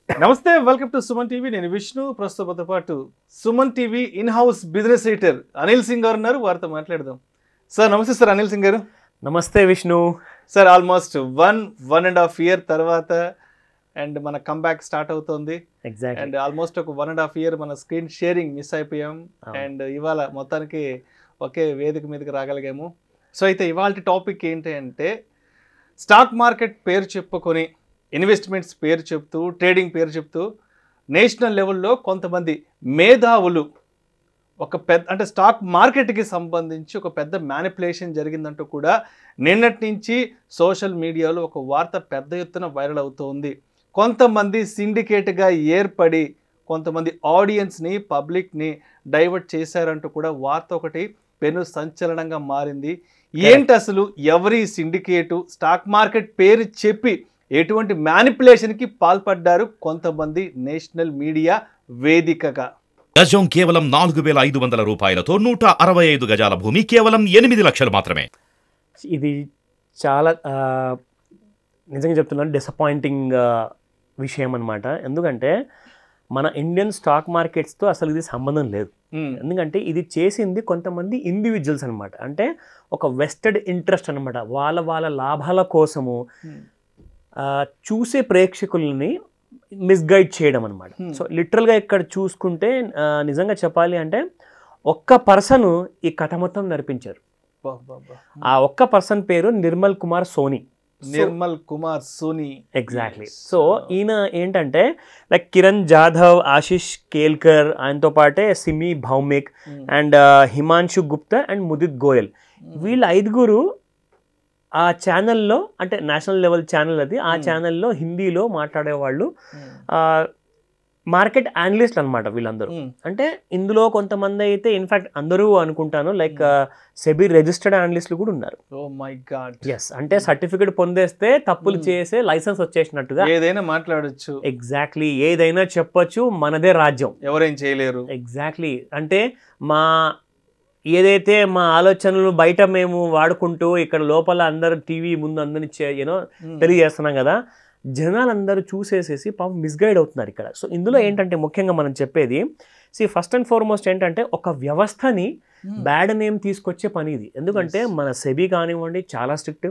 నమస్తే, welcome to Suman TV. నేను విష్ణు. ప్రస్తుతంతో పాటు Suman TV in house business editor Anil Singh గారు ఉన్నారు. వారితో మాట్లాడదాం. సార్ నమస్తే. సార్ అనిల్ సింగ్ గారు. నమస్తే విష్ణు. సార్ ఆల్మోస్ట్ 1.5 year తర్వాత అండ్ మన కంబ్యాక్ స్టార్ట్ అవుతుంది. ఎగ్జాక్ట్లీ. అండ్ ఆల్మోస్ట్ ఒక 1.5 year మన స్క్రీన్ షేరింగ్ మిస్ అయిపోయాం. అండ్ ఇవాళ మొత్తానికి ఒకే వేదిక మీదకి రాగలిగాము. సో అయితే ఇవాళ టాపిక్ ఏంటి అంటే, స్టాక్ మార్కెట్ పేరు చెప్పుకొని ఇన్వెస్ట్మెంట్స్ పేరు చెప్తూ, ట్రేడింగ్ పేరు చెప్తూ నేషనల్ లెవెల్లో కొంతమంది మేధావులు ఒక పెద్ద అంటే స్టాక్ మార్కెట్కి సంబంధించి ఒక పెద్ద మ్యానిపులేషన్ జరిగిందంటూ కూడా నిన్నటి నుంచి సోషల్ మీడియాలో ఒక వార్త పెద్ద ఎత్తున వైరల్ అవుతోంది. కొంతమంది సిండికేట్గా ఏర్పడి కొంతమంది ఆడియన్స్ని, పబ్లిక్ని డైవర్ట్ చేశారంటూ కూడా వార్త ఒకటి పెను సంచలనంగా మారింది. ఏంటి అసలు ఎవరి సిండికేటు, స్టాక్ మార్కెట్ పేరు చెప్పి ఎటువంటి మ్యానిపులేషన్కి పాల్పడ్డారు కొంతమంది నేషనల్ మీడియా వేదికగా? గజం కేవలం 4,500 రూపాయలతో 165 గజాల భూమి కేవలం 8 లక్షలు మాత్రమే. ఇది చాలా నిజంగా చెప్తున్నాను, డిసప్పాయింటింగ్ విషయం అనమాట. ఎందుకంటే మన ఇండియన్ స్టాక్ మార్కెట్స్తో అసలు ఇది సంబంధం లేదు. ఎందుకంటే ఇది చేసింది కొంతమంది ఇండివిజువల్స్ అనమాట. అంటే ఒక వెస్టెడ్ ఇంట్రెస్ట్ అనమాట. వాళ్ళ లాభాల కోసము చూసే ప్రేక్షకుల్ని మిస్గైడ్ చేయడం అనమాట. సో లిటరల్గా ఇక్కడ చూసుకుంటే నిజంగా చెప్పాలి అంటే ఒక్క పర్సన్ ఈ కథ మొత్తం నడిపించారు. ఆ ఒక్క పర్సన్ పేరు నిర్మల్ కుమార్ సోనీ. ఎగ్జాక్ట్లీ. సో ఈయన ఏంటంటే లైక్ కిరణ్ జాధవ్, ఆశిష్ కేల్కర్, ఆయనతో పాటే సిమి భౌమిక్ అండ్ హిమాంశు గుప్తా అండ్ ముదిత్ గోయల్, వీళ్ళ 5గురు ఆ ఛానల్లో, అంటే నేషనల్ లెవెల్ ఛానల్ అది, ఆ ఛానల్లో హిందీలో మాట్లాడేవాళ్ళు, మార్కెట్ అనలిస్ట్ అనమాట వీళ్ళందరూ. అంటే ఇందులో కొంతమంది అయితే ఇన్ఫాక్ట్ అందరూ అనుకుంటాను లైక్ సెబీ రిజిస్టర్డ్ అనలిస్టులు కూడా ఉన్నారు. Oh my god. ఎస్, అంటే సర్టిఫికేట్ పొందేస్తే తప్పులు చేసే లైసెన్స్ వచ్చేసినట్టుగా ఏదైనా మాట్లాడొచ్చు. ఎగ్జాక్ట్లీ, ఏదైనా చెప్పొచ్చు, మనదే రాజ్యం, ఎవరేం చేయలేరు. ఎగ్జాక్ట్లీ. అంటే ఏదైతే మా ఆలోచనలు బయట మేము వాడుకుంటూ ఇక్కడ లోపల అందరూ టీవీ ముందు అందరినీ తెలియజేస్తున్నాం కదా, జనాలందరూ చూసేసేసి పాపం మిస్గైడ్ అవుతున్నారు ఇక్కడ. సో ఇందులో ఏంటంటే ముఖ్యంగా మనం చెప్పేది, ఫస్ట్ అండ్ ఫార్మోస్ట్ ఏంటంటే ఒక వ్యవస్థని బ్యాడ్ నేమ్ తీసుకొచ్చే పని ఇది. ఎందుకంటే మన సెబీ కానివ్వండి చాలా స్ట్రిక్ట్,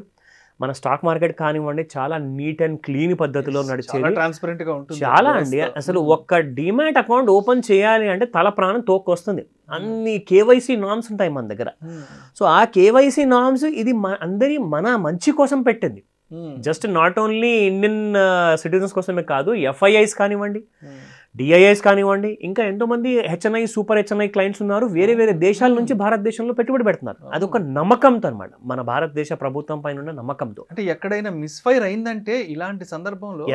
మన స్టాక్ మార్కెట్ కానివ్వండి చాలా నీట్ అండ్ క్లీన్ పద్ధతిలో నడిచేది, ట్రాన్స్పరెంట్ గా ఉంటుంది చాలా అండి. అసలు ఒక్క డిమాట్ అకౌంట్ ఓపెన్ చేయాలి అంటే తల ప్రాణం తోక్కొస్తుంది. అన్ని కేవైసీ నామ్స్ ఉంటాయి మన దగ్గర. సో ఆ కేవైసీ నామ్స్ ఇది మన మంచి కోసం పెట్టింది. Just not only Indian citizens కోసమే కాదు, ఎఫ్ఐఐస్ కానివ్వండి, డిఐఐస్ కానివ్వండి, ఇంకా ఎంతోమంది హెచ్ఎన్ఐ, సూపర్ హెచ్ఎన్ఐ క్లయింట్స్ ఉన్నారు. వేరే వేరే దేశాల నుంచి భారతదేశంలో పెట్టుబడి పెడుతున్నారు. అదొక నమ్మకంతో అనమాట, మన భారతదేశ ప్రభుత్వం పైన ఉన్న నమ్మకంతో. అంటే ఎక్కడైనా మిస్ఫైర్ అయిందంటే ఇలాంటి సందర్భంలో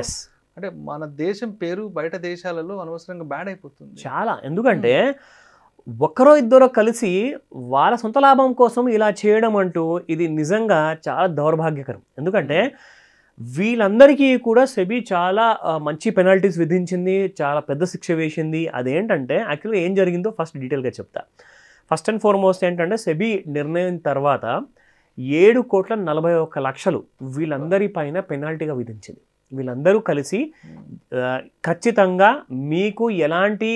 అంటే మన దేశం పేరు బయట దేశాలలో అనవసరంగా బ్యాడ్ అయిపోతుంది చాలా. ఎందుకంటే ఒక్కరో ఇద్దరో కలిసి వాళ్ళ సొంత లాభం కోసం ఇలా చేయడం అంటూ ఇది నిజంగా చాలా దౌర్భాగ్యకరం. ఎందుకంటే వీళ్ళందరికీ కూడా సెబీ చాలా మంచి పెనాల్టీస్ విధించింది, చాలా పెద్ద శిక్ష వేసింది. అదేంటంటే యాక్చువల్గా ఏం జరిగిందో ఫస్ట్ డీటెయిల్గా చెప్తా. ఫస్ట్ అండ్ ఫార్మోస్ట్ ఏంటంటే సెబీ నిర్ణయం తర్వాత 7,41,00,000 వీళ్ళందరి పైన పెనాల్టీగా విధించింది. వీళ్ళందరూ కలిసి ఖచ్చితంగా మీకు ఎలాంటి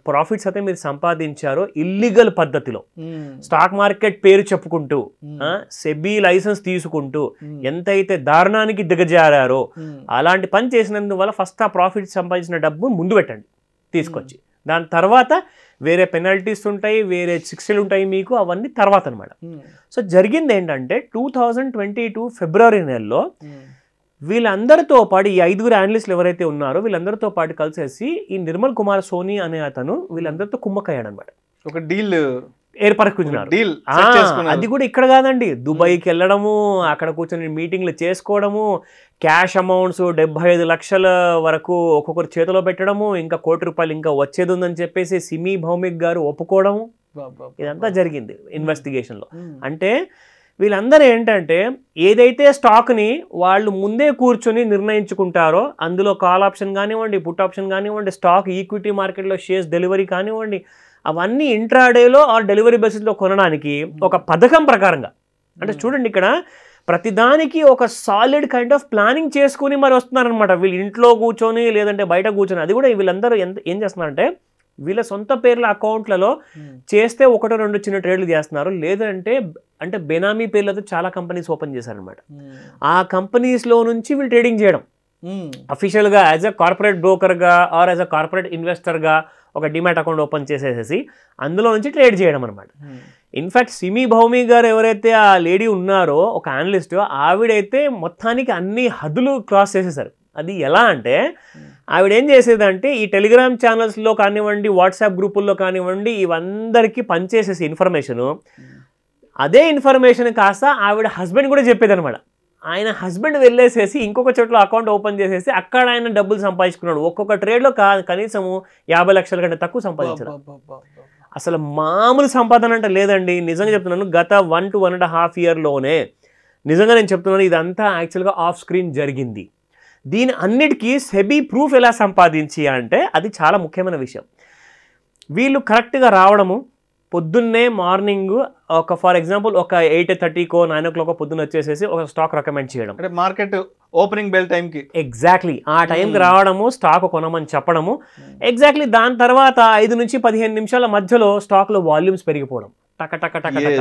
ప్రాఫిట్స్ అయితే మీరు సంపాదించారో ఇల్లీగల్ పద్ధతిలో స్టాక్ మార్కెట్ పేరు చెప్పుకుంటూ, సెబీ లైసెన్స్ తీసుకుంటూ ఎంతైతే దారుణానికి దిగజారారో అలాంటి పని చేసినందువల్ల ఫస్ట్ ఆ ప్రాఫిట్ సంపాదించిన డబ్బు ముందు పెట్టండి తీసుకొచ్చి, దాని తర్వాత వేరే పెనాల్టీస్ ఉంటాయి, వేరే శిక్షలు ఉంటాయి మీకు, అవన్నీ తర్వాత అనమాట. సో జరిగింది ఏంటంటే 2022 ఫిబ్రవరి నెలలో వీళ్ళందరితో పాటు ఈ 5గురు అనలిస్టులు ఎవరైతే ఉన్నారో వీళ్ళందరితో పాటు కలిసేసి ఈ నిర్మల్ కుమార్ సోనీ అనే అతను వీళ్ళందరితో కుమ్మక్కయ్యాడు అనమాట. ఒక డీల్ ఏర్పరచుకున్నారు. అది కూడా ఇక్కడ కాదండి, దుబాయ్కి వెళ్ళడము, అక్కడ కూర్చొని మీటింగ్లు చేసుకోవడము, క్యాష్ అమౌంట్స్ 75 లక్షల వరకు ఒక్కొక్కరు చేతిలో పెట్టడము, ఇంకా ₹1,00,00,000 ఇంకా వచ్చేది ఉందని చెప్పేసి సిమి భౌమిక్ గారు ఒప్పుకోవడము, ఇదంతా జరిగింది ఇన్వెస్టిగేషన్లో. అంటే వీళ్ళందరూ ఏంటంటే ఏదైతే స్టాక్ని వాళ్ళు ముందే కూర్చొని నిర్ణయించుకుంటారో అందులో కాల్ ఆప్షన్ కానివ్వండి, పుట్ ఆప్షన్ కానివ్వండి, స్టాక్ ఈక్విటీ మార్కెట్లో షేర్స్ డెలివరీ కానివ్వండి, అవన్నీ ఇంట్రాడేలో ఆ డెలివరీ బేసిస్లో కొనడానికి ఒక పథకం ప్రకారంగా. అంటే చూడండి ఇక్కడ ప్రతిదానికి ఒక సాలిడ్ కైండ్ ఆఫ్ ప్లానింగ్ చేసుకుని మరి వస్తున్నారనమాట. వీళ్ళు ఇంట్లో కూర్చొని లేదంటే బయట కూర్చొని, అది కూడా వీళ్ళందరూ ఏం చేస్తున్నారంటే వీళ్ళ సొంత పేర్ల అకౌంట్లలో చేస్తే 1-2 చిన్న ట్రేడ్లు చేస్తున్నారు, లేదంటే అంటే బెనామీ పేర్లతో చాలా కంపెనీస్ ఓపెన్ చేశారనమాట. ఆ కంపెనీస్లో నుంచి వీళ్ళు ట్రేడింగ్ చేయడం అఫీషియల్గా యాజ్ అ కార్పొరేట్ బ్రోకర్గా ఆర్ యాజ్ అ కార్పొరేట్ ఇన్వెస్టర్గా ఒక డిమాట్ అకౌంట్ ఓపెన్ చేసేసి అందులో నుంచి ట్రేడ్ చేయడం అనమాట. ఇన్ఫ్యాక్ట్ సిమి భౌమి గారు ఎవరైతే ఆ లేడీ ఉన్నారో ఒక అనలిస్ట్, ఆవిడైతే మొత్తానికి అన్ని హద్దులు క్రాస్ చేసేసారు. అది ఎలా అంటే ఆవిడ ఏం చేసేదంటే ఈ టెలిగ్రామ్ ఛానల్స్లో కానివ్వండి, వాట్సాప్ గ్రూపుల్లో కానివ్వండి, ఇవందరికీ పనిచేసేసి ఇన్ఫర్మేషను, అదే ఇన్ఫర్మేషన్ కాస్త ఆవిడ హస్బెండ్ కూడా చెప్పేదనమాట. ఆయన హస్బెండ్ వెళ్ళేసేసి ఇంకొక చోట్ల అకౌంట్ ఓపెన్ చేసేసి అక్కడ ఆయన డబ్బులు సంపాదించుకున్నాడు. ఒక్కొక్క ట్రేడ్లో కనీసము 50 లక్షల కంటే తక్కువ సంపాదించారు. అసలు మామూలు సంపాదన అంటే లేదండి. నిజంగా చెప్తున్నాను, గత 1 to 1.5 ఇయర్లోనే నిజంగా నేను చెప్తున్నాను, ఇదంతా యాక్చువల్గా ఆఫ్ స్క్రీన్ జరిగింది. దీని అన్నిటికీ సెబీ ప్రూఫ్ ఎలా సంపాదించి అంటే అది చాలా ముఖ్యమైన విషయం. వీళ్ళు కరెక్ట్గా రావడము, పొద్దున్నే మార్నింగ్ ఒక ఫర్ ఎగ్జాంపుల్ ఒక 8:30కో 9 o'clock పొద్దున్న వచ్చేసేసి ఒక స్టాక్ రికమెండ్ చేయడం, అంటే మార్కెట్ ఓపెనింగ్ బెల్ టైంకి ఎగ్జాక్ట్లీ ఆ టైంకి రావడము, స్టాక్ కొనమని చెప్పడము. ఎగ్జాక్ట్లీ దాని తర్వాత 5 నుంచి 15 నిమిషాల మధ్యలో స్టాక్లో వాల్యూమ్స్ పెరిగిపోవడం టక టక టక టక.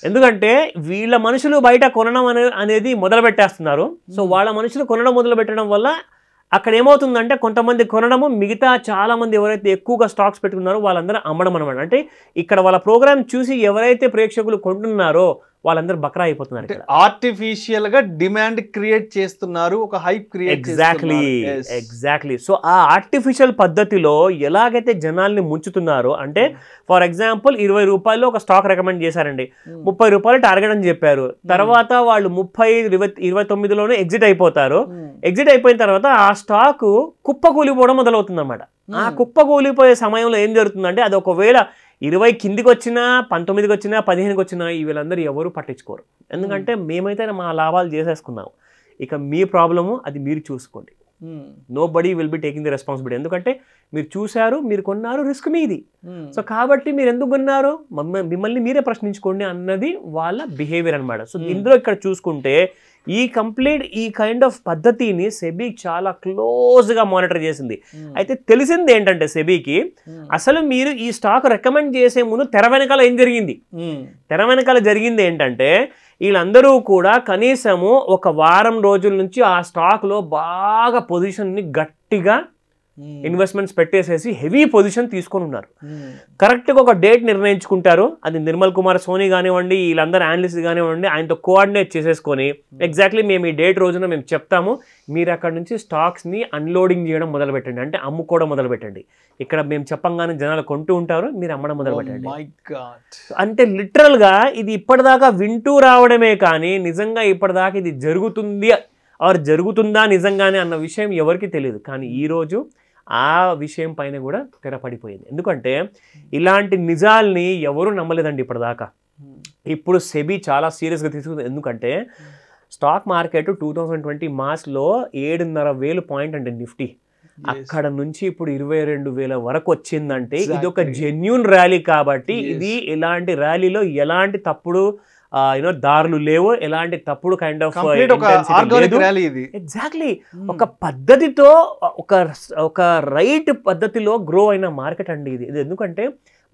ఎందుకంటే వీళ్ళ మనుషులు బయట కొనడం అనేది మొదలు పెట్టేస్తున్నారు. సో వాళ్ళ మనుషులు కొనడం మొదలు పెట్టడం వల్ల అక్కడ ఏమవుతుందంటే కొంతమంది కొనడము, మిగతా చాలా మంది ఎవరైతే ఎక్కువగా స్టాక్స్ పెట్టుకున్నారో వాళ్ళందరూ అమ్మడం అనమాట. అంటే ఇక్కడ వాళ్ళ ప్రోగ్రామ్ చూసి ఎవరైతే ప్రేక్షకులు కొంటున్నారో వాళ్ళందరూ బక్రా అయిపోతున్నారు. ఆర్టిఫిషియల్ గా డిమాండ్ క్రియేట్ చేస్తున్నారు, ఒక హైప్ క్రియేట్. ఎగ్జాక్ట్లీ. సో ఆ ఆర్టిఫిషియల్ పద్ధతిలో ఎలాగైతే జనాల్ని ముంచుతున్నారో, అంటే ఫర్ ఎగ్జాంపుల్ 20 రూపాయలు ఒక స్టాక్ రికమెండ్ చేశారండి, 30 రూపాయలు టార్గెట్ అని చెప్పారు. తర్వాత వాళ్ళు 29లోనే ఎగ్జిట్ అయిపోతారు. ఎగ్జిట్ అయిపోయిన తర్వాత ఆ స్టాక్ కుప్పకూలిపోవడం మొదలవుతుంది అన్నమాట. ఆ కుప్పకూలిపోయే సమయంలో ఏం జరుగుతుందంటే అది ఒకవేళ 20 కిందికి వచ్చినా, 19కి వచ్చినా, 15కి వచ్చినా వీళ్ళందరూ ఎవరు పట్టించుకోరు. ఎందుకంటే మేమైతే మా లాభాలు చేసేసుకున్నాము, ఇక మీ ప్రాబ్లము అది మీరు చూసుకోండి. Nobody will be taking the responsibility. ఎందుకంటే మీరు చూశారు, మీరు కొన్నారు, రిస్క్ మీది. సో కాబట్టి మీరు ఎందుకు కొన్నారు, మిమ్మల్ని మీరే ప్రశ్నించుకోండి అన్నది వాళ్ళ బిహేవియర్ అనమాట. సో ఇందులో ఇక్కడ చూసుకుంటే ఈ కైండ్ ఆఫ్ పద్ధతిని సెబీ చాలా క్లోజ్గా మానిటర్ చేసింది. అయితే తెలిసింది ఏంటంటే సెబీకి అసలు మీరు ఈ స్టాక్ రికమెండ్ చేసే ముందు తెర వెనకాల ఏం జరిగింది, తెర వెనకాల జరిగింది ఏంటంటే వీళ్ళందరూ కూడా కనీసము ఒక వారం రోజుల నుంచి ఆ స్టాక్లో బాగా పొజిషన్ని గట్టిగా ఇన్వెస్ట్మెంట్స్ పెట్టేసేసి హెవీ పొజిషన్ తీసుకొని ఉన్నారు. కరెక్ట్గా ఒక డేట్ నిర్ణయించుకుంటారు. అది నిర్మల్ కుమార్ సోని కానివ్వండి, వీళ్ళందరూ అనలిస్ట్ కానివ్వండి, ఆయనతో కోఆర్డినేట్ చేసేసుకొని ఎగ్జాక్ట్లీ మేము ఈ డేట్ రోజున మేము చెప్తాము, మీరు అక్కడ నుంచి స్టాక్స్ని అన్లోడింగ్ చేయడం మొదలు పెట్టండి, అంటే అమ్ముకోవడం మొదలు పెట్టండి. ఇక్కడ మేము చెప్పంగానే జనాలు కొంటూ ఉంటారు, మీరు అమ్మడం మొదలు పెట్టండి. అంటే లిటరల్గా ఇది ఇప్పటిదాకా వింటూ రావడమే కానీ నిజంగా ఇప్పటిదాకా ఇది జరుగుతుంది ఆర్ జరుగుతుందా నిజంగానే అన్న విషయం ఎవరికి తెలియదు. కానీ ఈరోజు ఆ విషయం పైన కూడా తెరపడిపోయింది. ఎందుకంటే ఇలాంటి నిజాల్ని ఎవరు నమ్మలేదండి ఇప్పటిదాకా. ఇప్పుడు సెబీ చాలా సీరియస్గా తీసుకుంది. ఎందుకంటే స్టాక్ మార్కెట్ 2020 మార్చ్లో 7,500 పాయింట్ అంటే నిఫ్టీ, అక్కడ నుంచి ఇప్పుడు 22,000 వరకు వచ్చిందంటే ఇది ఒక జెన్యూన్ ర్యాలీ. కాబట్టి ఇది ఇలాంటి ర్యాలీలో ఎలాంటి తప్పుడు దారులు లేవు, ఎలాంటి తప్పుడు కైండ్ ఆఫ్ ఎగ్జాక్ట్లీ ఒక పద్ధతితో ఒక రైట్ పద్ధతిలో గ్రో అయిన మార్కెట్ అండి ఇది. ఎందుకంటే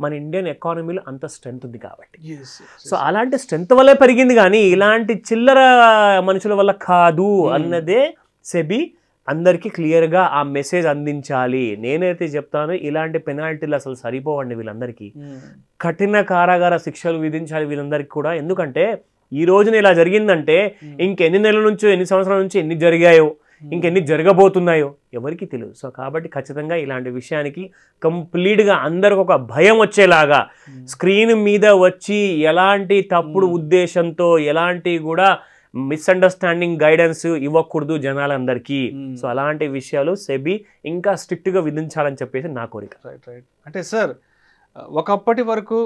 మన ఇండియన్ ఎకానమీలో అంత స్ట్రెంత్ ఉంది కాబట్టి. సో అలాంటి స్ట్రెంత్ వల్లే పెరిగింది, కానీ ఇలాంటి చిల్లర మనుషుల వల్ల కాదు అన్నదే సెబీ అందరికీ క్లియర్గా ఆ మెసేజ్ అందించాలి. నేనైతే చెప్తాను, ఇలాంటి పెనాల్టీలు అసలు సరిపోవండి వీళ్ళందరికీ. కఠిన కారాగార శిక్షలు విధించాలి వీళ్ళందరికీ కూడా. ఎందుకంటే ఈ రోజున ఇలా జరిగిందంటే ఇంకెన్ని నెలల నుంచో, ఎన్ని సంవత్సరాల నుంచి ఎన్ని జరిగాయో, ఇంకెన్ని జరగబోతున్నాయో ఎవరికి తెలియదు. సో కాబట్టి ఖచ్చితంగా ఇలాంటి విషయానికి కంప్లీట్గా అందరికి ఒక భయం వచ్చేలాగా స్క్రీన్ మీద వచ్చి ఎలాంటి తప్పుడు ఉద్దేశంతో ఎలాంటి కూడా మిస్అండర్స్టాండింగ్ గైడెన్స్ ఇవ్వకూడదు జనాలందరికీ. సో అలాంటి విషయాలు సెబీ ఇంకా స్ట్రిక్ట్గా విధించాలని చెప్పేసి నా కోరిక. అంటే సార్, ఒకప్పటి వరకు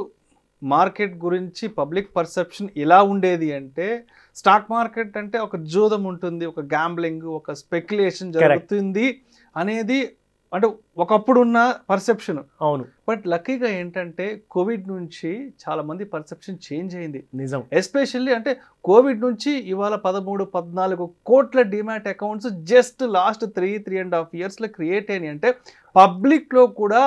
మార్కెట్ గురించి పబ్లిక్ పర్సెప్షన్ ఇలా ఉండేది అంటే స్టాక్ మార్కెట్ అంటే ఒక జూదం ఉంటుంది, ఒక గ్యాంబ్లింగ్, ఒక స్పెక్యులేషన్ జరుగుతుంది అనేది అంటే ఒకప్పుడు ఉన్న పర్సెప్షన్. అవును, బట్ లక్కీగా ఏంటంటే కోవిడ్ నుంచి చాలా మంది పర్సెప్షన్ చేంజ్ అయింది. నిజం. ఎస్పెషల్లీ అంటే కోవిడ్ నుంచి ఇవాళ 13-14 కోట్ల డిమాట్ అకౌంట్స్ జస్ట్ లాస్ట్ 3.5 yearsలో క్రియేట్ అయినాయి. అంటే పబ్లిక్లో కూడా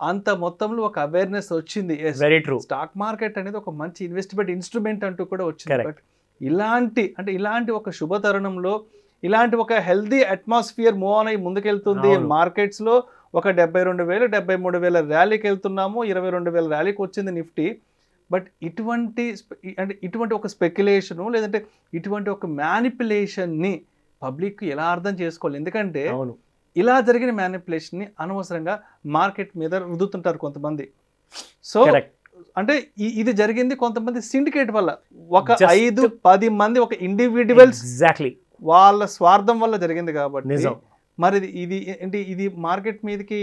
అంత మొత్తంలో ఒక అవేర్నెస్ వచ్చింది. Very true. స్టాక్ మార్కెట్ అనేది ఒక మంచి ఇన్వెస్ట్మెంట్ ఇన్స్ట్రుమెంట్ అంటూ కూడా వచ్చింది. Correct. బట్ ఇలాంటి ఒక శుభ తరుణంలో ఇలాంటి ఒక హెల్దీ అట్మాస్ఫియర్ మూవ్ ఆన్ అయ్యి ముందుకెళ్తుంది. అవును. మార్కెట్స్లో ఒక 72,000 73,000 ర్యాలీకి వెళ్తున్నాము, 22,000 ర్యాలీకి వచ్చింది నిఫ్టీ. బట్ ఇటువంటి ఒక స్పెక్యులేషను లేదంటే ఇటువంటి ఒక మ్యానిపులేషన్ని పబ్లిక్ ఎలా అర్థం చేసుకోవాలి? ఎందుకంటే అవును, ఇలా జరిగిన మ్యానిపులేషన్ని అనవసరంగా మార్కెట్ మీద రుద్దుతుంటారు కొంతమంది. So correct. అంటే ఇది జరిగింది కొంతమంది సిండికేట్ వల్ల, ఒక Just 5-10 మంది ఒక ఇండివిజువల్స్ ఎగ్జాక్ట్లీ వాళ్ళ స్వార్థం వల్ల జరిగింది కాబట్టి. నిజం. మరి ఇది మార్కెట్ మీదకి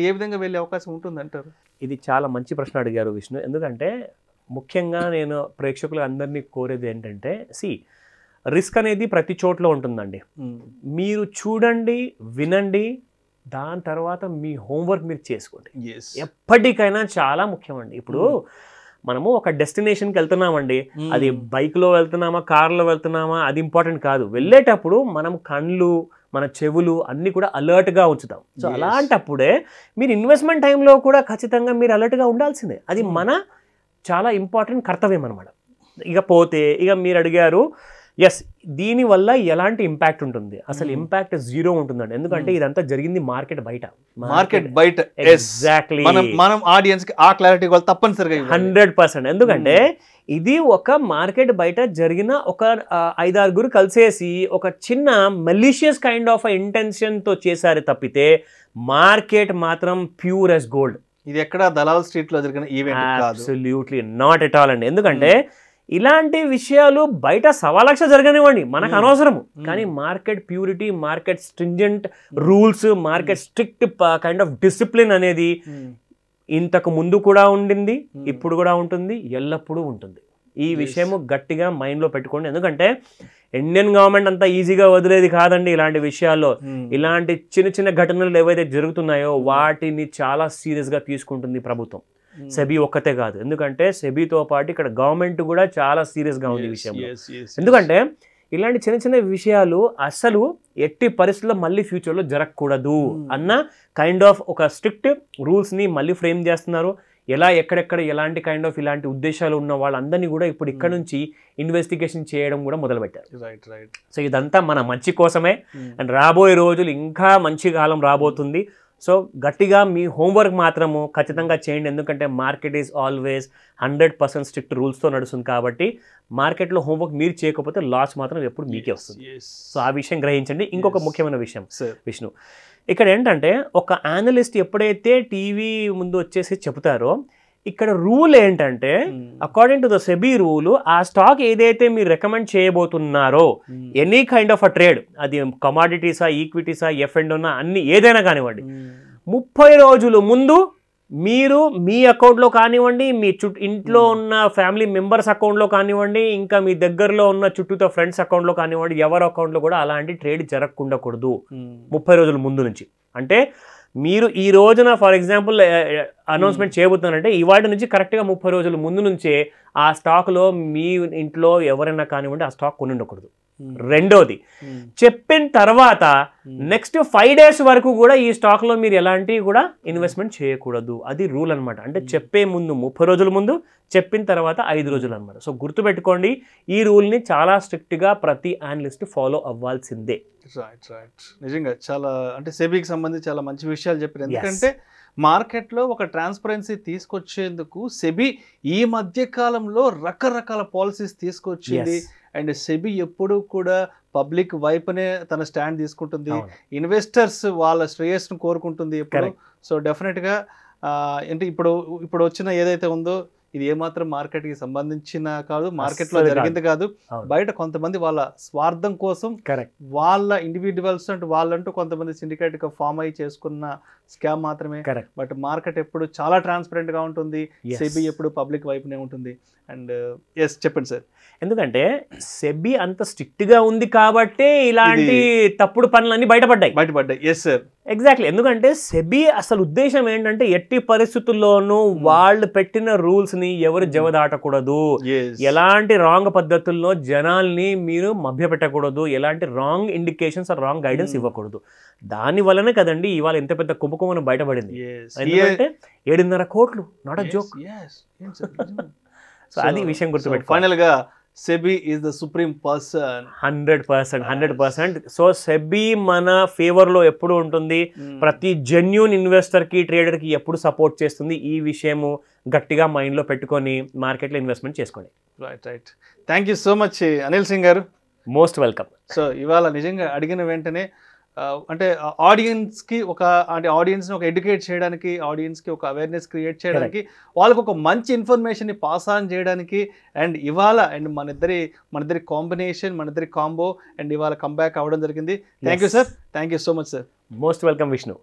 ఏ విధంగా వెళ్ళే అవకాశం ఉంటుంది అంటారు? ఇది చాలా మంచి ప్రశ్న అడిగారు విష్ణు. ఎందుకంటే ముఖ్యంగా నేను ప్రేక్షకులు అందరినీ కోరేది ఏంటంటే, రిస్క్ అనేది ప్రతి చోట్ల ఉంటుందండి. మీరు చూడండి, వినండి, దాని తర్వాత మీ హోంవర్క్ మీరు చేసుకోండి. ఎప్పటికైనా చాలా ముఖ్యమండి. ఇప్పుడు మనము ఒక డెస్టినేషన్కి వెళ్తున్నామండి, అది బైక్లో వెళ్తున్నామా కార్లో వెళ్తున్నామా అది ఇంపార్టెంట్ కాదు. వెళ్ళేటప్పుడు మనం కళ్ళు మన చెవులు అన్నీ కూడా అలర్ట్గా ఉంచుతాం. సో అలాంటప్పుడే మీరు ఇన్వెస్ట్మెంట్ టైంలో కూడా ఖచ్చితంగా మీరు అలర్ట్గా ఉండాల్సిందే. అది మన చాలా ఇంపార్టెంట్ కర్తవ్యం అనమాట. ఇక మీరు అడిగారు, ఎస్, దీనివల్ల ఎలాంటి ఇంపాక్ట్ ఉంటుంది? అసలు ఇంపాక్ట్ 0 ఉంటుందండి. ఎందుకంటే ఇదంతా జరిగింది మార్కెట్ బయట. ఎగ్జాక్ట్లీ. మనం ఆడియన్స్ కి ఆ క్లారిటీ వాళ్ళు తప్పనిసరిగా 100%. ఎందుకంటే ఇది ఒక మార్కెట్ బయట జరిగిన ఒక 5-6 కలిసేసి ఒక చిన్న మెలీషియస్ కైండ్ ఆఫ్ ఇంటెన్షన్ తో చేశారు తప్పితే మార్కెట్ మాత్రం ప్యూర్ ఎస్ గోల్డ్. ఇది ఎక్కడ దలాల్ స్ట్రీట్ లో జరిగిన ఈవెంట్ కాదు. అబ్సల్యూట్లీ నాట్ ఎట్ ఆల్ అండి. ఎందుకంటే ఇలాంటి విషయాలు బయట 1,00,000 జరగనివ్వండి, మనకు అనవసరము. కానీ market purity, market stringent rules, market strict kind of discipline అనేది ఇంతకు ముందు కూడా ఉండింది, ఇప్పుడు కూడా ఉంటుంది, ఎల్లప్పుడూ ఉంటుంది. ఈ విషయము గట్టిగా మైండ్లో పెట్టుకోండి. ఎందుకంటే ఇండియన్ గవర్నమెంట్ అంతా ఈజీగా వదిలేది కాదండి ఇలాంటి విషయాల్లో. ఇలాంటి చిన్న చిన్న ఘటనలు ఏవైతే జరుగుతున్నాయో వాటిని చాలా సీరియస్గా తీసుకుంటుంది ప్రభుత్వం. సెబీ ఒక్కతే కాదు, ఎందుకంటే సెబీతో పాటు ఇక్కడ గవర్నమెంట్ కూడా చాలా సీరియస్గా ఉంది ఈ విషయంలో. ఎందుకంటే ఇలాంటి చిన్న చిన్న విషయాలు అసలు ఎట్టి పరిస్థితుల్లో మళ్ళీ ఫ్యూచర్లో జరగకూడదు అన్న కైండ్ ఆఫ్ ఒక స్ట్రిక్ట్ రూల్స్ని మళ్ళీ ఫ్రేమ్ చేస్తున్నారు. ఎక్కడెక్కడ ఎలాంటి కైండ్ ఆఫ్ ఇలాంటి ఉద్దేశాలు ఉన్న వాళ్ళందరినీ కూడా ఇప్పుడు ఇక్కడ నుంచి ఇన్వెస్టిగేషన్ చేయడం కూడా మొదలుపెట్టారు. సో ఇదంతా మన మంచి కోసమే. అండ్ రాబోయే రోజులు ఇంకా మంచి కాలం రాబోతుంది. సో గట్టిగా మీ హోంవర్క్ మాత్రము ఖచ్చితంగా చేయండి. ఎందుకంటే మార్కెట్ ఈజ్ ఆల్వేస్ 100% స్ట్రిక్ట్ రూల్స్తో నడుస్తుంది కాబట్టి మార్కెట్లో హోంవర్క్ మీరు చేయకపోతే లాస్ మాత్రం ఎప్పుడు మీకే వస్తుంది. సో ఆ విషయం గ్రహించండి. ఇంకొక ముఖ్యమైన విషయం విష్ణు, ఇక్కడ ఏంటంటే ఒక అనలిస్ట్ ఎప్పుడైతే టీవీ ముందు వచ్చేసి చెప్తారో ఇక్కడ రూల్ ఏంటంటే according to the SEBI rule ఆ స్టాక్ ఏదైతే మీరు రికమెండ్ చేయబోతున్నారో any kind of a trade, అది కమాడిటీసా, ఈక్విటీసా, ఎఫ్ఎండ్ఓనా, అన్ని ఏదైనా కానివ్వండి, 30 రోజులు ముందు మీరు మీ అకౌంట్లో కానివ్వండి, మీ ఇంట్లో ఉన్న ఫ్యామిలీ మెంబర్స్ అకౌంట్లో కానివ్వండి, ఇంకా మీ దగ్గరలో ఉన్న చుట్టూతో ఫ్రెండ్స్ అకౌంట్లో కానివ్వండి, ఎవరి అకౌంట్లో కూడా అలాంటి ట్రేడ్ జరగకుండకూడదు 30 రోజుల ముందు నుంచి. అంటే మీరు ఈ రోజున ఫర్ ఎగ్జాంపుల్ అనౌన్స్మెంట్ చేయబోతున్నారంటే ఇవాటి నుంచి కరెక్ట్గా 30 రోజుల ముందు నుంచే ఆ స్టాక్లో మీ ఇంట్లో ఎవరైనా కానివ్వండి ఆ స్టాక్ కొని ఉండకూడదు. రెండోది, చెప్పిన తర్వాత నెక్స్ట్ 5 days వరకు కూడా ఈ స్టాక్లో మీరు ఎలాంటివి కూడా ఇన్వెస్ట్మెంట్ చేయకూడదు. అది రూల్ అనమాట. అంటే చెప్పే ముందు 30 రోజుల ముందు, చెప్పిన తర్వాత 5 రోజులు అనమాట. సో గుర్తుపెట్టుకోండి, ఈ రూల్ని చాలా స్ట్రిక్ట్గా ప్రతి అనలిస్ట్ ఫాలో అవ్వాల్సిందే. నిజంగా చాలా అంటే సెబీకి సంబంధించి చాలా మంచి విషయాలు చెప్పారు. ఎందుకంటే మార్కెట్లో ఒక ట్రాన్స్పరెన్సీ తీసుకొచ్చేందుకు సెబీ ఈ మధ్య కాలంలో రకరకాల పాలసీస్ తీసుకొచ్చింది. అండ్ సెబీ ఎప్పుడు కూడా పబ్లిక్ వైపునే తన స్టాండ్ తీసుకుంటుంది, ఇన్వెస్టర్స్ వాళ్ళ శ్రేయస్సును కోరుకుంటుంది ఎప్పుడు. సో డెఫినెట్గా అంటే ఇప్పుడు వచ్చిన ఏదైతే ఉందో ఇది ఏమాత్రం మార్కెట్కి సంబంధించిన కాదు, మార్కెట్లో జరిగింది కాదు. బయట కొంతమంది వాళ్ళ స్వార్థం కోసం వాళ్ళ ఇండివిజువల్స్ అంటే వాళ్ళంటూ కొంతమంది సిండికేట్గా ఫామ్ అయ్యి చేసుకున్న స్కామ్ మాత్రమే. బట్ మార్కెట్ ఎప్పుడు చాలా ట్రాన్స్పరెంట్ గా ఉంటుంది, సెబీ ఎప్పుడు పబ్లిక్ వైపునే ఉంటుంది. అండ్ చెప్పండి సార్. ఎందుకంటే సెబీ అంత స్ట్రిక్ట్ గా ఉంది కాబట్టి ఇలాంటి తప్పుడు పనులన్నీ బయటపడ్డాయి. Yes sir. ఎగ్జాక్ట్లీ, ఎందుకంటే సెబీ అసలు ఉద్దేశం ఏంటంటే ఎట్టి పరిస్థితుల్లోనూ వాళ్ళు పెట్టిన రూల్స్ ని ఎవరు జవదాటకూడదు, ఎలాంటి రాంగ్ పద్ధతుల్లో జనాల్ని మీరు మభ్యపెట్టకూడదు, ఎలాంటి wrong indications or wrong guidance ఇవ్వకూడదు. దాని వల్లనే కదండి ఇవాళ ఎంత పెద్ద కుంభకోణం బయటపడింది. ఎందుకంటే 7.5 కోట్లు, నాట్ అ జోక్. సో అది విషయం గుర్తుపెట్టుకో. ఫైనల్ గా SEBI is the supreme person. 100%. So SEBI మన ఫేవర్ లో ఎప్పుడు ఉంటుంది, ప్రతి జెన్యూన్ ఇన్వెస్టర్ కి ట్రేడర్ కి ఎప్పుడు సపోర్ట్ చేస్తుంది. ఈ విషయము గట్టిగా మైండ్ లో పెట్టుకొని మార్కెట్ లో ఇన్వెస్ట్మెంట్ చేసుకోండి. Right. Thank you so much Anil Singh గారు. Most welcome. సో ఇవాళ నిజంగా అడిగిన వెంటనే అంటే ఆడియన్స్కి అంటే ఆడియన్స్ని ఒక ఎడ్యుకేట్ చేయడానికి, ఆడియన్స్కి ఒక అవేర్నెస్ క్రియేట్ చేయడానికి, వాళ్ళకు ఒక మంచి ఇన్ఫర్మేషన్ని పాస్ ఆన్ చేయడానికి, అండ్ ఇవాళ అండ్ మన ఇద్దరి కాంబినేషన్, మన ఇద్దరి కాంబో అండ్ ఇవాళ కంబ్యాక్ అవ్వడం జరిగింది. Thank you sir. Thank you so much sir. Most welcome Vishnu.